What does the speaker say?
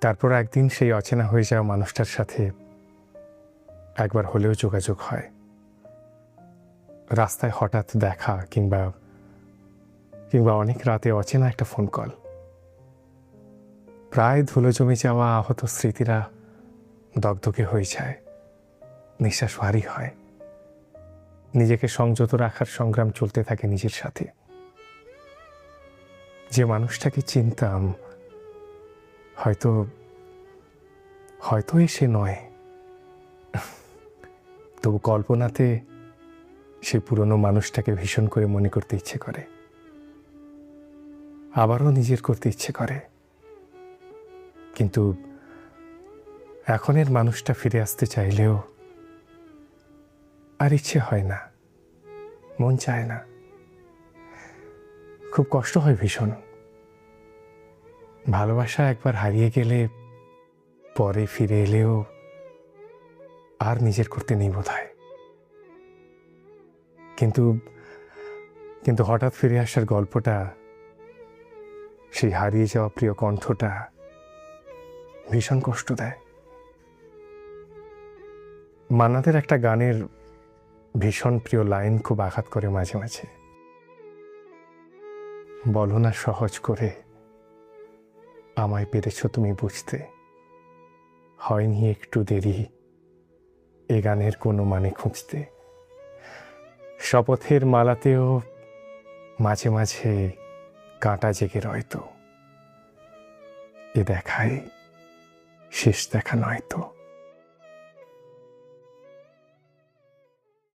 তারপর একদিন সেই অচেনা হয়ে যাওয়া মানুষটার সাথে একবার হলেও যোগাযোগ হয়, রাস্তায় হঠাৎ দেখা কিংবা অনেক রাতে অচেনা একটা ফোন কল। প্রায় ধুলো জমে যাওয়া আহত স্মৃতিরা দগদগে হয়ে যায়, নিঃশ্বাস ভারী হয়, নিজেকে সংযত রাখার সংগ্রাম চলতে থাকে নিজের সাথে। যে মানুষটাকে চিনতাম হয়তো সে নয়, তবু কল্পনাতে সে পুরনো মানুষটাকে ভীষণ করে মনে করতে ইচ্ছে করে, আবারও নিজের করতে ইচ্ছে করে। কিন্তু এখনের মানুষটা ফিরে আসতে চাইলেও আর ইচ্ছে হয় না, মন চায় না, খুব কষ্ট হয় ভীষণ। ভালোবাসা একবার হারিয়ে গেলে পরে ফিরে এলেও আর নিজের করতে নেই বোধহয়। কিন্তু হঠাৎ ফিরে আসার গল্পটা, সেই হারিয়ে যাওয়া প্রিয় কণ্ঠটা ভীষণ কষ্ট দেয়। মান্নাতের একটা গানের ভীষণ প্রিয় লাইন খুব আঘাত করে মাঝে মাঝে। বলো না সহজ করে আমায় পেরেছ তুমি বুঝতে, হয়নি একটু দেরি এ গানের কোনো মানে খুঁজতে। শপথের মালাতেও মাঝে মাঝে কাঁটা জেগে রয়তো, এ দেখায় শেষ দেখা নয় তো।